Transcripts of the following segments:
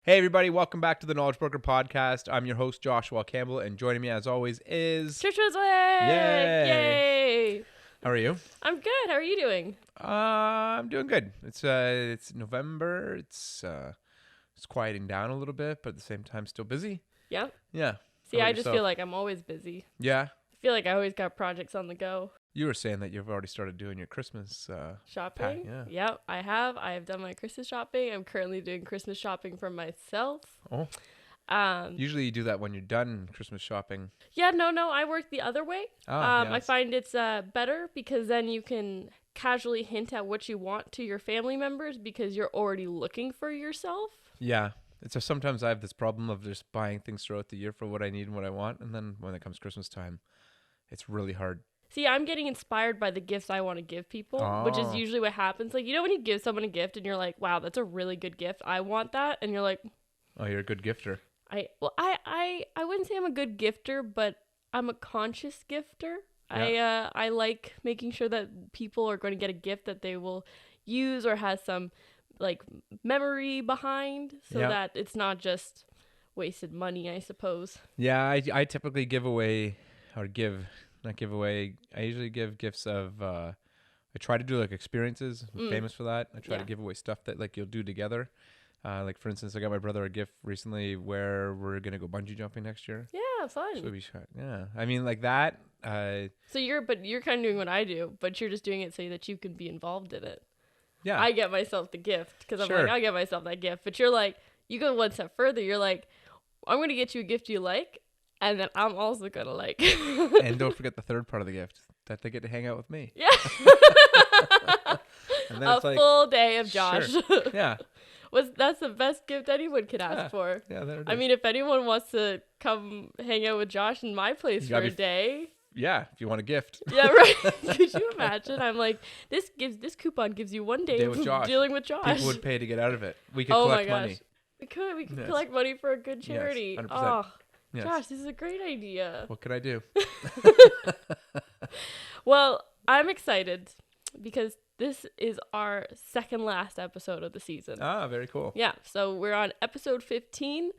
Hey everybody, welcome back to the Knowledge Broker Podcast. I'm your host Joshua Campbell, and joining me as always is Trisha's Way! Yay! How are you? I'm good. How are you doing? I'm doing good. It's November. It's quieting down a little bit, but at the same time still busy. Yeah. Yeah. See, I just feel like I'm always busy. Yeah. I feel like I always got projects on the go. You were saying that you've already started doing your Christmas shopping. Yeah. Yep, I have. I have done my Christmas shopping. I'm currently doing Christmas shopping for myself. Oh. Usually you do that when you're done Christmas shopping. Yeah, no, I work the other way. Yes. I find it's better because then you can casually hint at what you want to your family members because you're already looking for yourself. Yeah. So sometimes I have this problem of just buying things throughout the year for what I need and what I want, and then when it comes Christmas time, it's really hard. See, I'm getting inspired by the gifts I want to give people, which is usually what happens. Like, you know when you give someone a gift and you're like, wow, that's a really good gift. I want that. And you're like... Oh, you're a good gifter. I wouldn't say I'm a good gifter, but I'm a conscious gifter. Yeah. I like making sure that people are going to get a gift that they will use or has some, like, memory behind so that it's not just wasted money, I suppose. Yeah, I typically give away, or give... Not give away. I usually give gifts of. I try to do like experiences. I'm famous for that. I try to give away stuff that like you'll do together. Like for instance, I got my brother a gift recently where we're gonna go bungee jumping next year. Yeah, fun. So yeah, I mean like that. So you're kind of doing what I do, but you're just doing it so that you can be involved in it. Yeah. I get myself the gift because I'm like, I'll get myself that gift. But you're like, you go one step further. You're like, I'm gonna get you a gift you like. And then I'm also going to like. And don't forget the third part of the gift, that they get to hang out with me. Yeah. And then a full day of Josh. Sure. Yeah. That's the best gift anyone could ask for. Yeah, there it is. I mean, if anyone wants to come hang out with Josh in my place for a day. Yeah, if you want a gift. Yeah, right. Could you imagine? I'm like, this coupon gives you one day with Josh. dealing with Josh. People would pay to get out of it. We could collect money. We could collect money for a good charity. Yes, 100%. Oh. Yes. Gosh, this is a great idea. What could I do? Well, I'm excited because this is our second last episode of the season. Ah, very cool. Yeah, so we're on episode 15,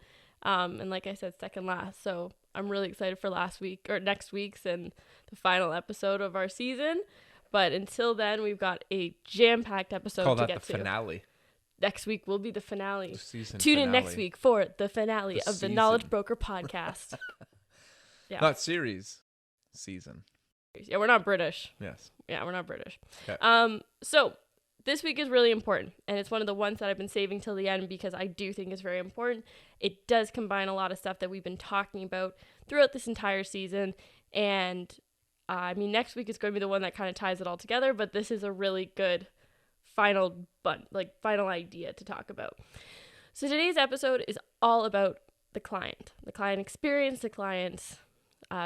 and like I said, second last. So I'm really excited for next week's and the final episode of our season. But until then, we've got a jam-packed episode to get to. Call that the finale. Next week will be the finale. Tune in next week for the finale of the Knowledge Broker podcast. Yeah. Not series. Season. Yeah, we're not British. Yes. Yeah, we're not British. Okay. So this week is really important, and it's one of the ones that I've been saving till the end because I do think it's very important. It does combine a lot of stuff that we've been talking about throughout this entire season, and I mean, next week is going to be the one that kind of ties it all together, but this is a really good final idea to talk about. So today's episode is all about the client experience, the client's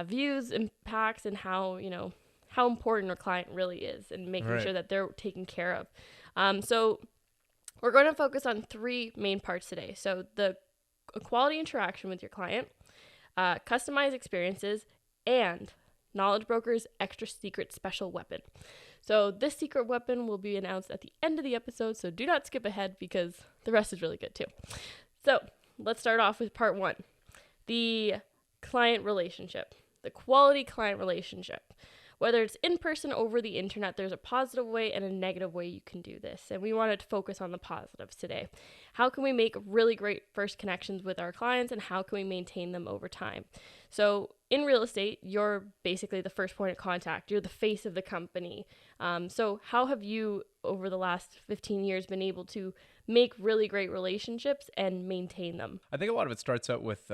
views, impacts, and how important our client really is, and making sure that they're taken care of. So we're going to focus on three main parts today. So the quality interaction with your client, customized experiences, and Knowledge Broker's extra secret special weapon. So this secret weapon will be announced at the end of the episode, so do not skip ahead because the rest is really good too. So let's start off with part one, the client relationship, the quality client relationship. Whether it's in person or over the internet, there's a positive way and a negative way you can do this. And we wanted to focus on the positives today. How can we make really great first connections with our clients, and how can we maintain them over time? So in real estate, you're basically the first point of contact. You're the face of the company. So how have you, over the last 15 years, been able to make really great relationships and maintain them? I think a lot of it starts out with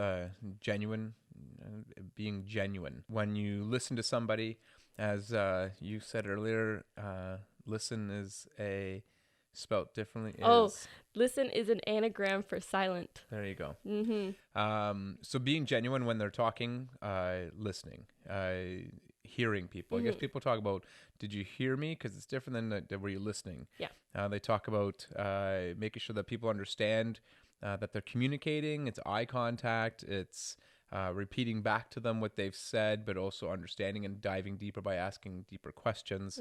being genuine. When you listen to somebody, as you said earlier, listen is spelt differently. Listen is an anagram for silent. There you go. Mm-hmm. So being genuine when they're talking, listening, hearing people. I guess people talk about, did you hear me? Because it's different than were you listening? Yeah. They talk about making sure that people understand that they're communicating. It's eye contact. It's repeating back to them what they've said, but also understanding and diving deeper by asking deeper questions.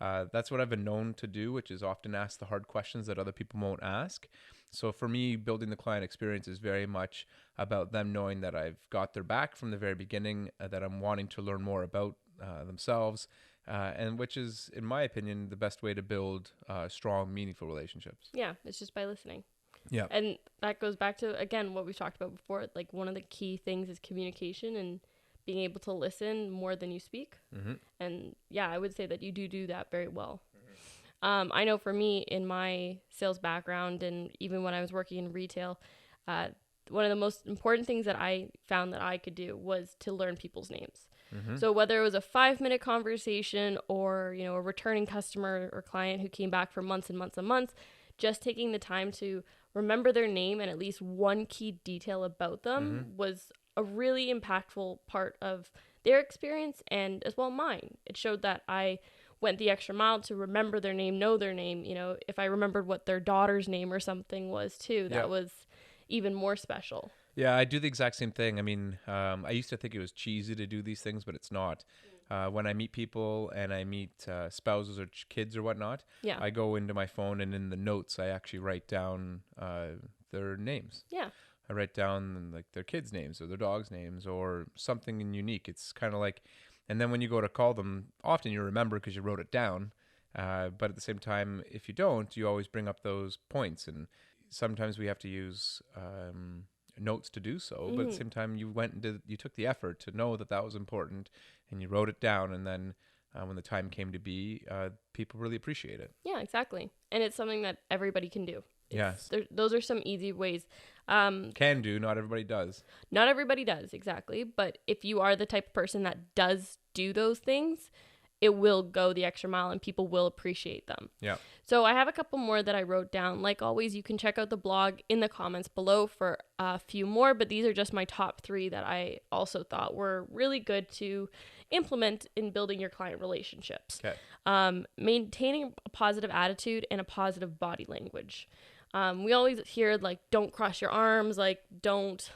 That's what I've been known to do, which is often ask the hard questions that other people won't ask. So for me, building the client experience is very much about them knowing that I've got their back from the very beginning, that I'm wanting to learn more about themselves, and which is, in my opinion, the best way to build strong, meaningful relationships. Yeah, it's just by listening. Yeah. And that goes back to, again, what we've talked about before. Like, one of the key things is communication and being able to listen more than you speak. And yeah, I would say that you do that very well. I know for me, in my sales background, and even when I was working in retail, one of the most important things that I found that I could do was to learn people's names. So whether it was a 5-minute conversation or, you know, a returning customer or client who came back for months and months and months, just taking the time to remember their name and at least one key detail about them was a really impactful part of their experience and as well mine. It showed that I went the extra mile to remember their name, know their name. You know, if I remembered what their daughter's name or something was too, that was even more special. Yeah, I do the exact same thing. I mean, I used to think it was cheesy to do these things, but it's not. When I meet people and I meet spouses or kids or whatnot, I go into my phone and in the notes, I actually write down their names. Yeah. I write down like their kids' names or their dogs' names or something unique. It's kind of like, and then when you go to call them, often you remember because you wrote it down. But at the same time, if you don't, you always bring up those points. And sometimes we have to use notes to do so, but at the same time you went and you took the effort to know that that was important and you wrote it down, and then when the time came to be, people really appreciate it. Yeah, exactly. And it's something that everybody can do. Yes. Those are some easy ways. Can do, not everybody does. Not everybody does, exactly. But if you are the type of person that does do those things, it will go the extra mile and people will appreciate them. Yeah. So I have a couple more that I wrote down. Like always, you can check out the blog in the comments below for a few more, but these are just my top 3 that I also thought were really good to implement in building your client relationships. Okay. Maintaining a positive attitude and a positive body language. We always hear like, don't cross your arms, like don't,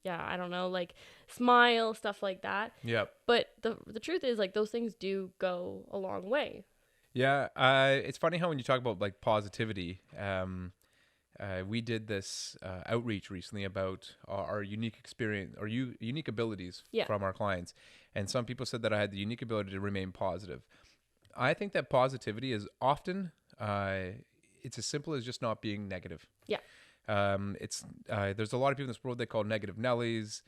I don't know, like smile, stuff like that. Yep. But the truth is, like, those things do go a long way. Yeah. It's funny how when you talk about like positivity, we did this outreach recently about our unique experience or unique abilities from our clients. And some people said that I had the unique ability to remain positive. I think that positivity is often, it's as simple as just not being negative. Yeah. There's a lot of people in this world they call negative Nellies.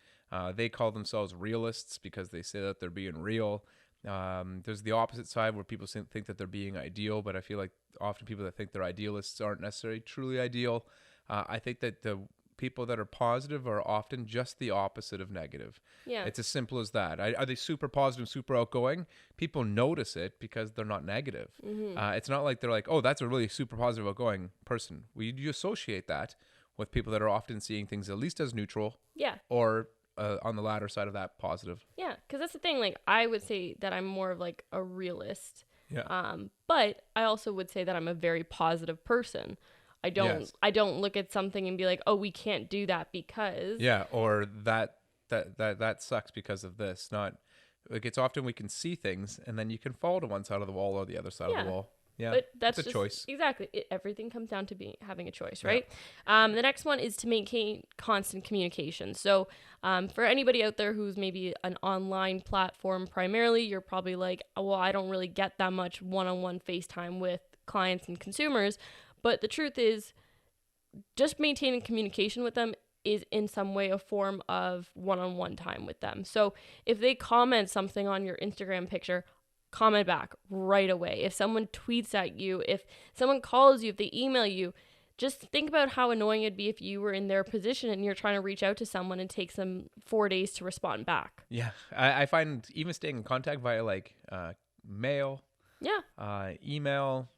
They call themselves realists because they say that they're being real. There's the opposite side where people think that they're being ideal, but I feel like often people that think they're idealists aren't necessarily truly ideal. I think that the people that are positive are often just the opposite of negative. Yeah. It's as simple as that. Are they super positive, super outgoing? People notice it because they're not negative. It's not like they're like, oh, that's a really super positive, outgoing person. You associate that with people that are often seeing things at least as neutral. Yeah. Or on the latter side of that, positive. Yeah, because that's the thing. Like, I would say that I'm more of like a realist. Yeah. But I also would say that I'm a very positive person. I don't look at something and be like, oh, we can't do that because. Yeah, or that sucks because of this. Not like it's often we can see things and then you can fall to one side of the wall or the other side of the wall. Yeah, but that's it's a choice. Exactly. Everything comes down to having a choice, right? Yeah. The next one is to maintain constant communication. So for anybody out there who's maybe an online platform primarily, you're probably like, well, I don't really get that much one-on-one FaceTime with clients and consumers. But the truth is, just maintaining communication with them is in some way a form of one-on-one time with them. So if they comment something on your Instagram picture, comment back right away. If someone tweets at you, if someone calls you, if they email you, just think about how annoying it'd be if you were in their position and you're trying to reach out to someone and takes them 4 days to respond back. Yeah, I find even staying in contact via like mail, email,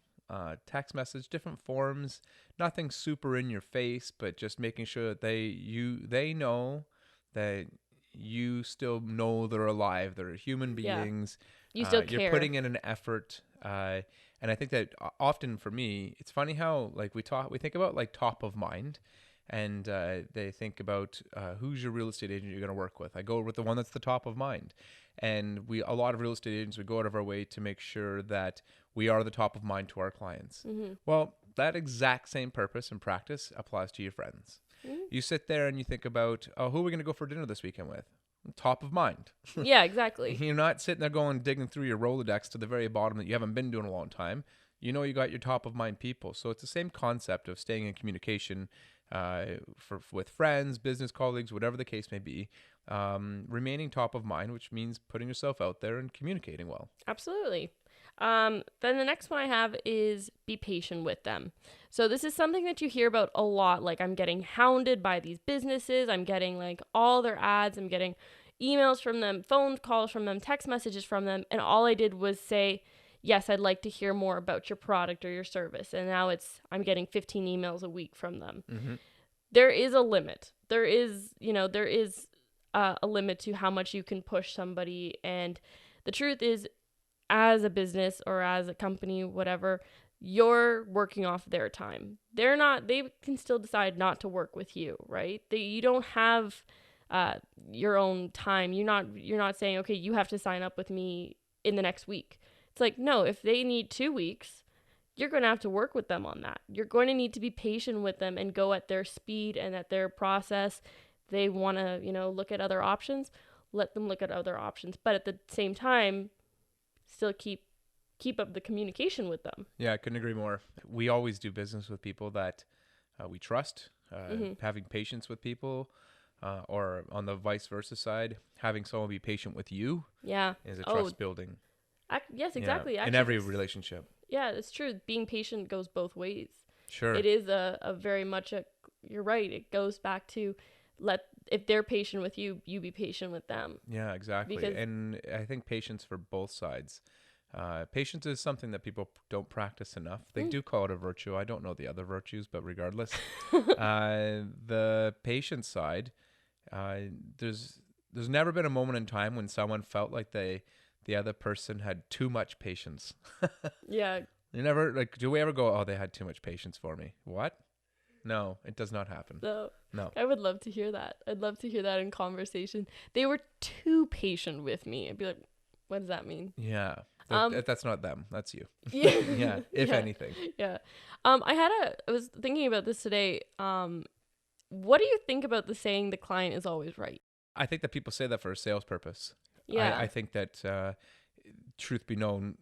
text message, different forms, nothing super in your face, but just making sure that they know that you still know they're alive, they're human beings. You still care. You're putting in an effort, and I think that often for me, it's funny how like we think about like top of mind, and they think about who's your real estate agent you're going to work with. I go with the one that's the top of mind. And a lot of real estate agents, we go out of our way to make sure that we are the top of mind to our clients. Well, that exact same purpose and practice applies to your friends. You sit there and you think about, oh, who are we going to go for dinner this weekend with? Top of mind. Yeah, exactly. You're not sitting there going digging through your Rolodex to the very bottom that you haven't been doing a long time. You know you got your top of mind people. So it's the same concept of staying in communication with friends, business colleagues, whatever the case may be. Remaining top of mind, which means putting yourself out there and communicating well. Absolutely. Then the next one I have is be patient with them. So this is something that you hear about a lot. Like, I'm getting hounded by these businesses. I'm getting like all their ads. I'm getting emails from them, phone calls from them, text messages from them. And all I did was say, yes, I'd like to hear more about your product or your service. And now I'm getting 15 emails a week from them. There is a limit. There is a limit to how much you can push somebody. And the truth is, as a business or as a company, whatever, you're working off their time. They can still decide not to work with you, right? You don't have your own time. You're not saying, okay, you have to sign up with me in the next week. It's like, no, if they need 2 weeks, you're going to have to work with them on that. You're going to need to be patient with them and go at their speed and at their process. They want to, look at other options, let them look at other options. But at the same time, still keep up the communication with them. Yeah, I couldn't agree more. We always do business with people that we trust, having patience with people, or on the vice versa side, having someone be patient with you is a trust building. Yes, exactly. Yeah, actually, in every relationship. Yeah, it's true. Being patient goes both ways. Sure. It is a very much you're right. It goes back to if they're patient with you, you be patient with them. Yeah, exactly. And I think patience for both sides. Patience is something that people don't practice enough. They do call it a virtue. I don't know the other virtues, but regardless, the patience side, there's never been a moment in time when someone felt like the other person had too much patience. Yeah. You never, do we ever go, oh, they had too much patience for me? What? No, it does not happen. No. I would love to hear that. I'd love to hear that in conversation. They were too patient with me. I'd be like, what does that mean? Yeah. That's not them. That's you. Yeah. Yeah. If anything. Yeah. I was thinking about this today. What do you think about the saying the client is always right? I think that people say that for a sales purpose. Yeah. I think that, truth be known,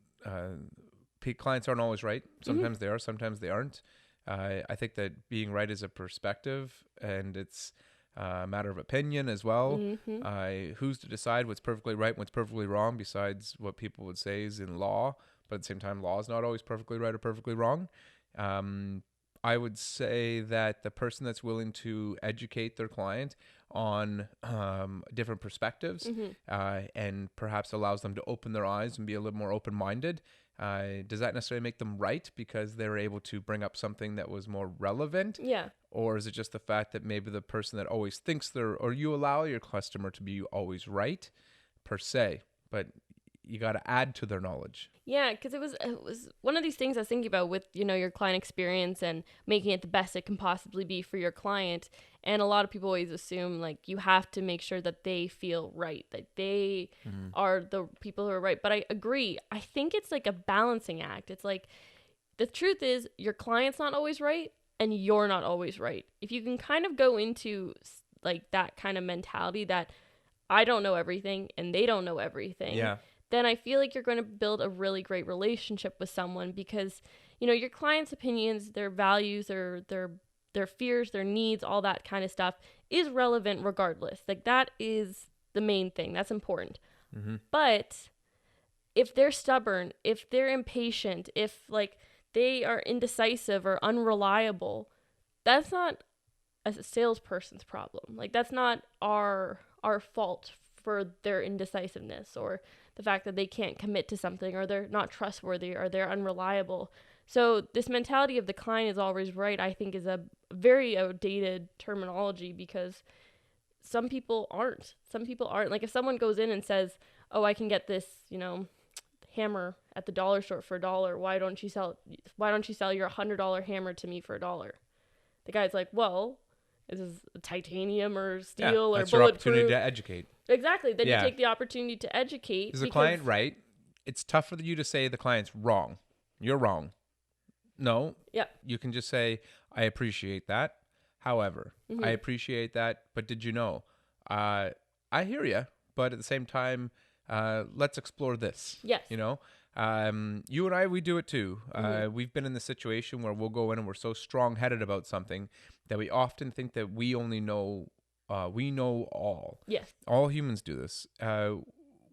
clients aren't always right. Sometimes they are, sometimes they aren't. I think that being right is a perspective, and it's a matter of opinion as well. Who's to decide what's perfectly right and what's perfectly wrong, besides what people would say is in law? But at the same time, law is not always perfectly right or perfectly wrong. I would say that the person that's willing to educate their client on different perspectives and perhaps allows them to open their eyes and be a little more open-minded, does that necessarily make them right because they're able to bring up something that was more relevant? Yeah. Or is it just the fact that maybe the person that always thinks or you allow your customer to be always right per se, but you got to add to their knowledge. Yeah, because it was one of these things I was thinking about with, your client experience and making it the best it can possibly be for your client. And a lot of people always assume, like, you have to make sure that they feel right, that they are the people who are right. But I agree. I think it's like a balancing act. It's like, the truth is your client's not always right and you're not always right. If you can kind of go into like that kind of mentality that I don't know everything and they don't know everything. Yeah. Then I feel like you're going to build a really great relationship with someone because, your client's opinions, their values, their fears, their needs, all that kind of stuff is relevant regardless. Like, that is the main thing. That's important. But if they're stubborn, if they're impatient, if like they are indecisive or unreliable, that's not a salesperson's problem. Like, that's not our fault for their indecisiveness or the fact that they can't commit to something or they're not trustworthy or they're unreliable. So this mentality of the client is always right, I think, is a very outdated terminology because some people aren't. Some people aren't. Like, if someone goes in and says, oh, I can get this, hammer at the dollar store for $1, why don't you sell your $100 hammer to me for $1? The guy's like, well, is this titanium or Yeah, steel or that's your opportunity bulletproof? to educate. Exactly. Then Yeah. you take the opportunity to educate. Is the client right? It's tough for you to say the client's wrong. You're wrong. No. Yeah. You can just say, I appreciate that. However, I appreciate that, but did you know? I hear you, but at the same time, let's explore this. Yes. You know, you and I, we do it too. We've been in the situation where we'll go in and we're so strong-headed about something that we often think that we only know, we know all. Yes. All humans do this.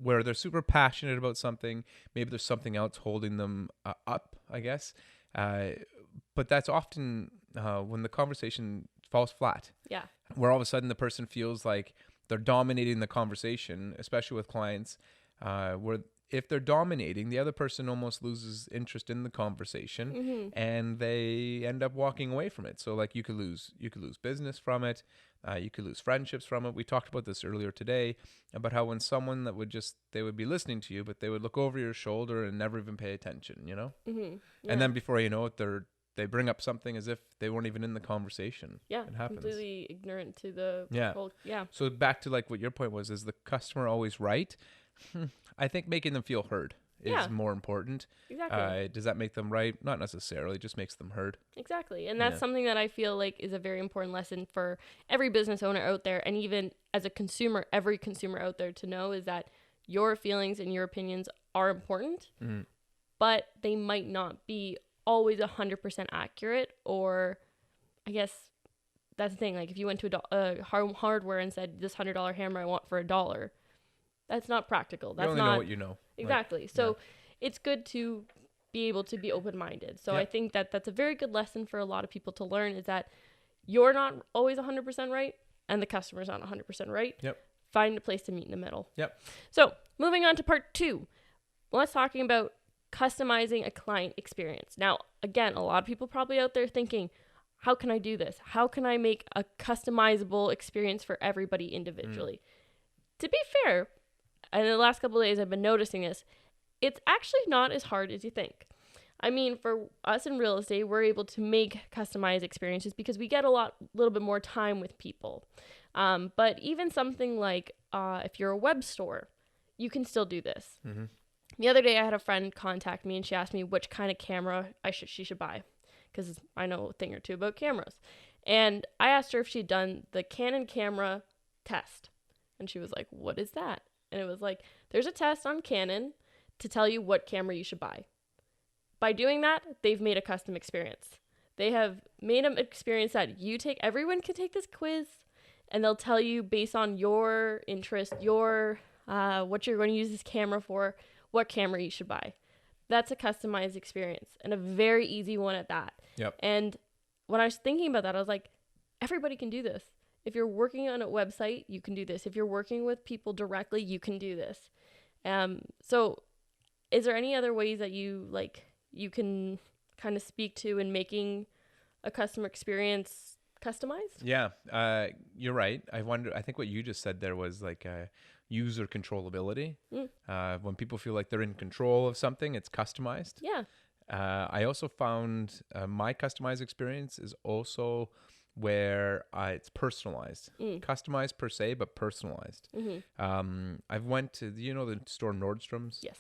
Where they're super passionate about something, maybe there's something else holding them up, I guess. But that's often when the conversation falls flat. Yeah. Where all of a sudden the person feels like they're dominating the conversation, especially with clients, where if they're dominating, the other person almost loses interest in the conversation and they end up walking away from it. So like you could lose business from it. You could lose friendships from it. We talked about this earlier today about how when someone that they would be listening to you, but they would look over your shoulder and never even pay attention, you know? Yeah. And then before you know it, they bring up something as if they weren't even in the conversation. Yeah. It happens. Completely ignorant to the whole, So back to like what your point was, is the customer always right? I think making them feel heard is more important. Exactly. Does that make them right? Not necessarily. It just makes them heard. Exactly. And that's something that I feel like is a very important lesson for every business owner out there. And even as a consumer, every consumer out there to know is that your feelings and your opinions are important, but they might not be always 100% accurate. Or I guess that's the thing. Like if you went to a hardware and said, this $100 hammer I want for $1, that's not practical. That's you only not know what you know. Exactly. So it's good to be able to be open-minded. So I think that that's a very good lesson for a lot of people to learn, is that you're not always 100% right and the customer's not 100% right. Yep. Find a place to meet in the middle. Yep. So moving on to part 2. Let's talking about customizing a client experience. Now, again, a lot of people probably out there thinking, how can I do this? How can I make a customizable experience for everybody individually? To be fair, and in the last couple of days, I've been noticing this. It's actually not as hard as you think. I mean, for us in real estate, we're able to make customized experiences because we get a little bit more time with people. But even something like if you're a web store, you can still do this. The other day, I had a friend contact me and she asked me which kind of camera she should buy, because I know a thing or two about cameras. And I asked her if she'd done the Canon camera test. And she was like, what is that? And it was like, there's a test on Canon to tell you what camera you should buy. By doing that, they've made a custom experience. They have made an experience that everyone can take this quiz, and they'll tell you based on your interest, your what you're going to use this camera for, what camera you should buy. That's a customized experience, and a very easy one at that. Yep. And when I was thinking about that, I was like, everybody can do this. If you're working on a website, you can do this. If you're working with people directly, you can do this. So is there any other ways that you can kind of speak to in making a customer experience customized? Yeah, you're right. I think what you just said there was like user controllability. When people feel like they're in control of something, it's customized. Yeah. I also found my customized experience is also where it's personalized, customized per se, but personalized. I've went to the store Nordstrom's. Yes.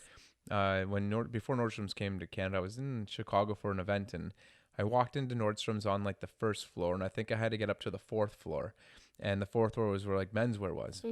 Before Nordstrom's came to Canada, I was in Chicago for an event, and I walked into Nordstrom's on like the first floor, and I think I had to get up to the 4th floor, and the 4th floor was where like menswear was.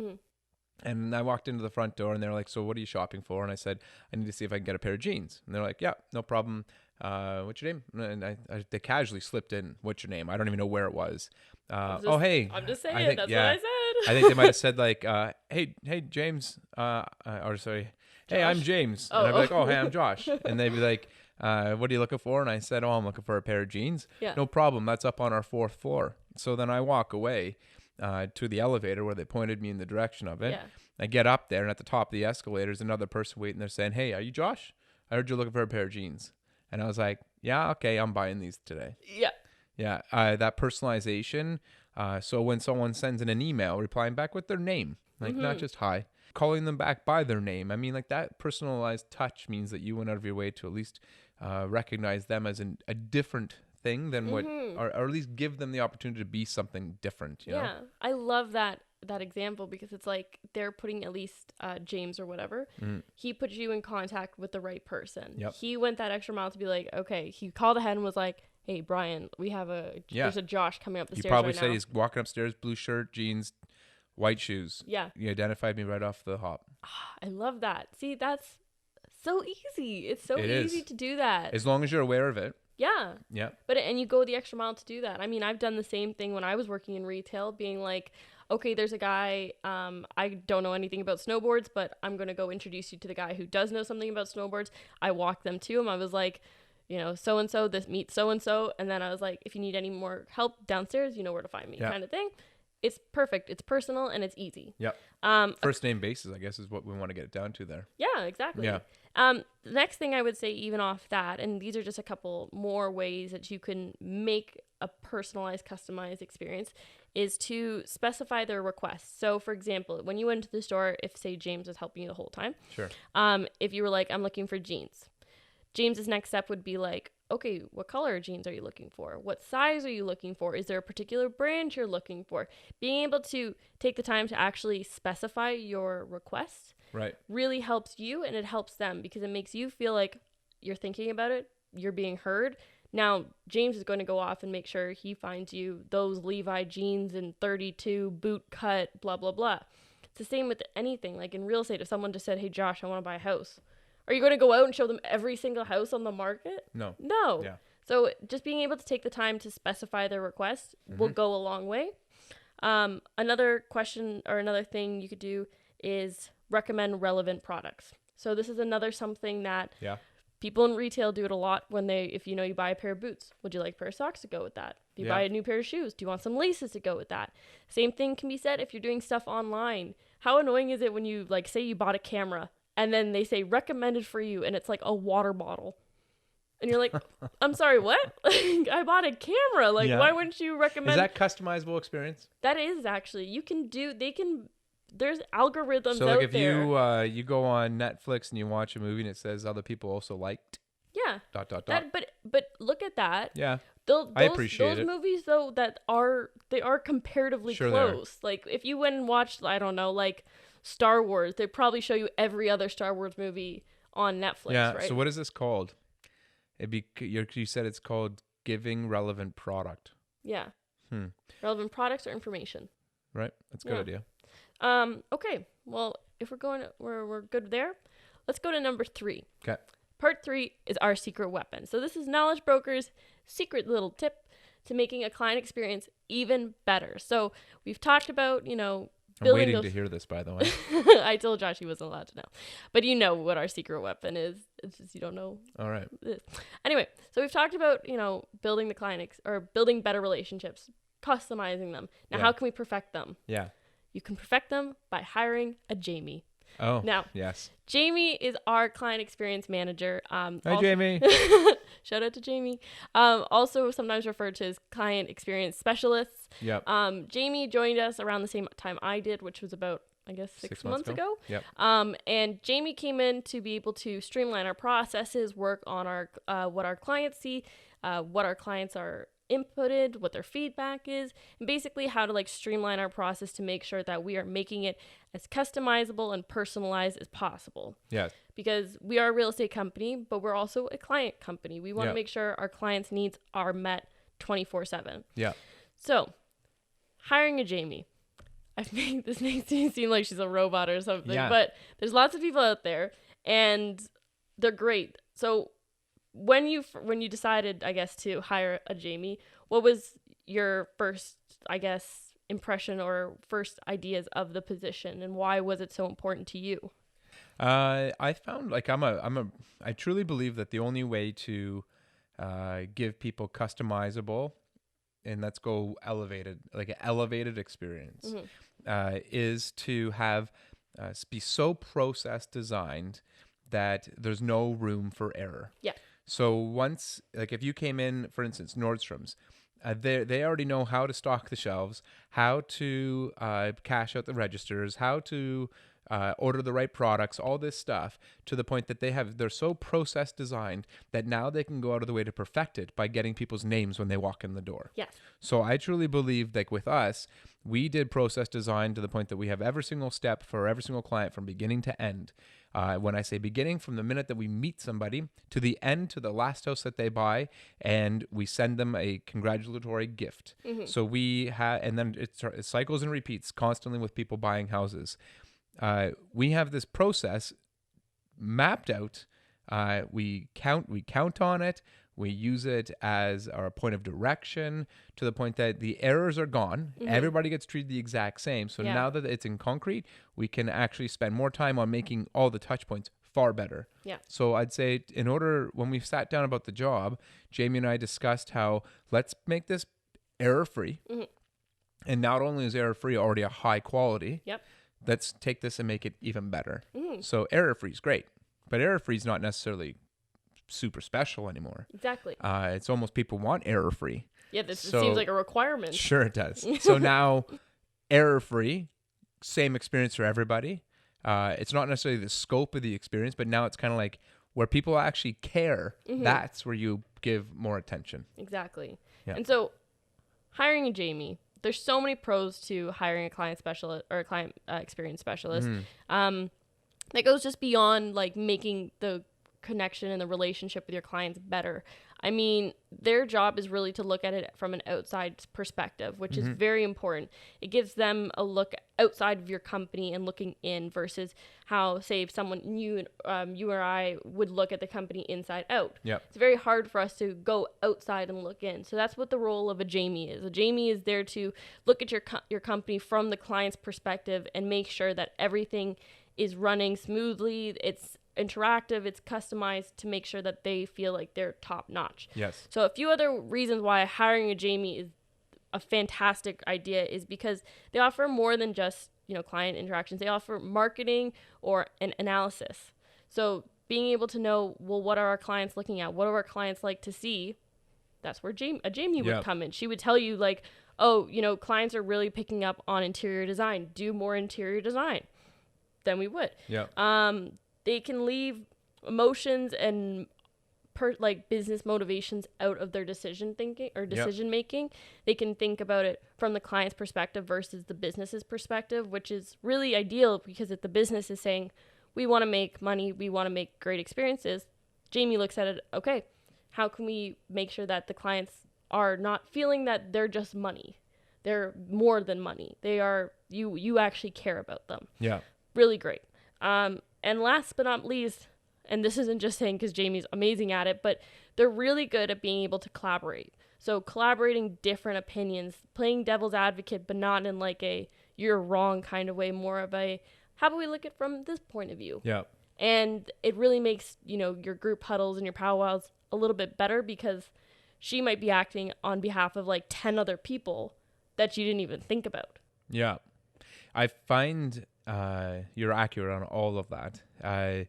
And I walked into the front door, and they're like, so what are you shopping for? And I said, I need to see if I can get a pair of jeans. And they're like, yeah, no problem. What's your name? And they casually slipped in, what's your name? I don't even know where it was. Hey. I'm just saying, that's what I said. I think they might have said like, hey, James, hey, I'm James. And I'd be like, oh, hey, I'm Josh. And they'd be like, what are you looking for? And I said, I'm looking for a pair of jeans. Yeah. No problem. That's up on our 4th floor. So then I walk away to the elevator where they pointed me in the direction of it. Yeah. I get up there, and at the top of the escalator, there's another person waiting there saying, hey, are you Josh? I heard you're looking for a pair of jeans. And I was like, yeah, okay, I'm buying these today. Yeah. Yeah, that personalization. So when someone sends in an email, replying back with their name, like not just hi, calling them back by their name. I mean, like that personalized touch means that you went out of your way to at least recognize them as a different thing than what, or at least give them the opportunity to be something different, you know? I love that example, because it's like they're putting at least James or whatever, he put you in contact with the right person. Yep. He went that extra mile to be like, okay, he called ahead and was like, hey Brian, we have there's a Josh coming up the stairs right now. You probably said he's walking upstairs, blue shirt, jeans, white shoes. Yeah. You identified me right off the hop. I love that. See, that's so easy. It's so easy to do that. As long as you're aware of it. Yeah. Yeah. And you go the extra mile to do that. I mean, I've done the same thing when I was working in retail, being like, okay, there's a guy, I don't know anything about snowboards, but I'm going to go introduce you to the guy who does know something about snowboards. I walked them to him. I was like, you know, so-and-so, this meets so-and-so. And then I was like, if you need any more help downstairs, you know where to find me, kind of thing. It's perfect. It's personal and it's easy. Yep. First name basis, I guess, is what we want to get it down to there. Yeah, exactly. Yeah. The next thing I would say, even off that, and these are just a couple more ways that you can make a personalized, customized experience, is to specify their requests. So, for example, when you went to the store, if, say, James was helping you the whole time, sure. If you were like, I'm looking for jeans, James's next step would be like, okay, what color jeans are you looking for? What size are you looking for? Is there a particular brand you're looking for? Being able to take the time to actually specify your requests really helps you, and it helps them, because it makes you feel like you're thinking about it, you're being heard. Now, James is going to go off and make sure he finds you those Levi jeans in 32, boot cut, blah, blah, blah. It's the same with anything. Like in real estate, if someone just said, hey, Josh, I want to buy a house, are you going to go out and show them every single house on the market? No. Yeah. So just being able to take the time to specify their request will go a long way. Another question or another thing you could do is recommend relevant products. So this is another something that people in retail do it a lot when if you buy a pair of boots, would you like a pair of socks to go with that? If you buy a new pair of shoes, do you want some laces to go with that? Same thing can be said if you're doing stuff online. How annoying is it when you say you bought a camera and then they say recommended for you, and it's like a water bottle. And you're like, I'm sorry, what? I bought a camera. Why wouldn't you recommend? Is that customizable experience? That is, actually. There's algorithms so out if there. you go on Netflix and you watch a movie and it says other people also liked. Yeah. ... But look at that. Yeah. I appreciate those movies, though, they are comparatively close. Like, if you went and watched, I don't know, Star Wars, they'd probably show you every other Star Wars movie on Netflix, right? So what is this called? You said it's called giving relevant product. Yeah. Relevant products or information. Right. That's a good idea. Okay. Well, if we're good there, let's go to number 3. Okay. Part 3 is our secret weapon. So this is Knowledge Broker's secret little tip to making a client experience even better. So we've talked about, I'm waiting to hear this, by the way. I told Josh he wasn't allowed to know. But you know what our secret weapon is. It's just you don't know. All right. Anyway, so we've talked about, building the client or building better relationships, customizing them. Now, how can we perfect them? Yeah. You can perfect them by hiring a Jamie. Oh, now, yes. Jamie is our client experience manager. Hi, Jamie. Shout out to Jamie. Also sometimes referred to as client experience specialists. Yep. Jamie joined us around the same time I did, which was about, I guess, 6 months ago. Yep. And Jamie came in to be able to streamline our processes, work on our what our clients see, what our clients are inputted, what their feedback is, and basically how to streamline our process to make sure that we are making it as customizable and personalized as possible. Yes. Because we are a real estate company, but we're also a client company. We want to make sure our clients' needs are met 24/7. Yeah. So, hiring a Jamie. This makes me seem like she's a robot or something, but there's lots of people out there, and they're great. So, when you decided, I guess, to hire a Jamie, what was your first, I guess, impression or first ideas of the position, and why was it so important to you? I found I truly believe that the only way to give people customizable, and let's go elevated, like an elevated experience, is to have be so process designed that there's no room for error. Yeah. So once, if you came in, for instance, Nordstrom's, they already know how to stock the shelves, how to cash out the registers, how to order the right products, all this stuff, to the point that they're so process designed that now they can go out of the way to perfect it by getting people's names when they walk in the door. Yes. So I truly believe, like with us, we did process design to the point that we have every single step for every single client from beginning to end. When I say beginning, from the minute that we meet somebody to the end, to the last house that they buy, and we send them a congratulatory gift. So we have, and then it cycles and repeats constantly with people buying houses. We have this process mapped out. We count on it. We use it as our point of direction, to the point that the errors are gone. Everybody gets treated the exact same. So now that it's in concrete, we can actually spend more time on making all the touch points far better. Yeah. So I'd say, when we sat down about the job, Jamie and I discussed how, let's make this error-free. And not only is error-free already a high quality, let's take this and make it even better. So error-free is great, but error-free is not necessarily super special anymore. Exactly. It's almost people want error-free. Yeah, it seems like a requirement. Sure it does. So now error-free, same experience for everybody. It's not necessarily the scope of the experience, but now it's kind of like where people actually care. That's where you give more attention. Exactly. Yeah. And so hiring a Jamie, there's so many pros to hiring a client specialist or a client experience specialist. That goes just beyond like making the connection and the relationship with your clients better. I mean, their job is really to look at it from an outside perspective, which is very important. It gives them a look outside of your company and looking in, versus how, say, if someone, you or I would look at the company inside out. Yep. It's very hard for us to go outside and look in. So that's what the role of a Jamie is. A Jamie is there to look at your company from the client's perspective and make sure that everything is running smoothly. It's interactive, it's customized to make sure that they feel like they're top notch. Yes. So a few other reasons why hiring a Jamie is a fantastic idea is because they offer more than just, client interactions. They offer marketing or an analysis. So being able to know, well, what are our clients looking at? What do our clients like to see? That's where a Jamie would come in. She would tell you like, oh, clients are really picking up on interior design. Do more interior design. Then we would. Yeah. They can leave emotions and business motivations out of their decision making. They can think about it from the client's perspective versus the business's perspective, which is really ideal, because if the business is saying, we want to make money, we want to make great experiences, Jamie looks at it, okay, how can we make sure that the clients are not feeling that they're just money? They're more than money. They are, you actually care about them. Yeah. Really great. And last but not least, and this isn't just saying because Jamie's amazing at it, but they're really good at being able to collaborate. So collaborating different opinions, playing devil's advocate, but not in like a you're wrong kind of way, more of a how about we look at it from this point of view? Yeah. And it really makes, your group huddles and your powwows a little bit better, because she might be acting on behalf of like 10 other people that you didn't even think about. Yeah. I find you're accurate on all of that. I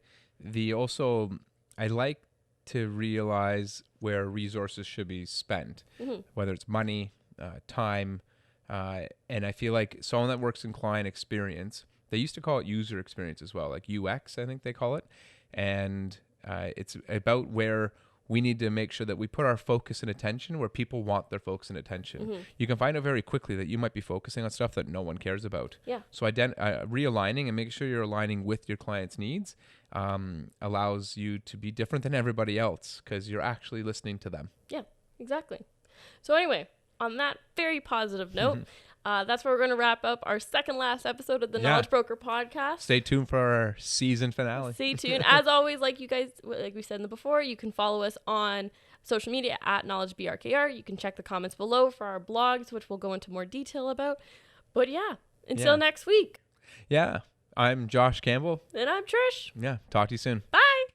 like to realize where resources should be spent, whether it's money, time, and I feel like someone that works in client experience, they used to call it user experience as well, like UX, I think they call it, and it's about where we need to make sure that we put our focus and attention where people want their focus and attention. You can find out very quickly that you might be focusing on stuff that no one cares about. Yeah. So realigning and making sure you're aligning with your client's needs allows you to be different than everybody else, because you're actually listening to them. Yeah, exactly. So anyway, on that very positive note, that's where we're going to wrap up our second last episode of the Knowledge Broker podcast. Stay tuned for our season finale. Stay tuned. As always, like we said before, you can follow us on social media at KnowledgeBRKR. You can check the comments below for our blogs, which we'll go into more detail about. But until next week. Yeah. I'm Josh Campbell. And I'm Trish. Yeah. Talk to you soon. Bye.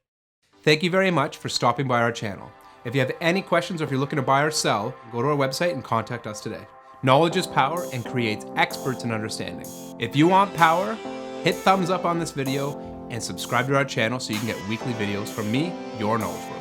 Thank you very much for stopping by our channel. If you have any questions or if you're looking to buy or sell, go to our website and contact us today. Knowledge is power and creates experts in understanding. If you want power, hit thumbs up on this video and subscribe to our channel so you can get weekly videos from me, your knowledge broker.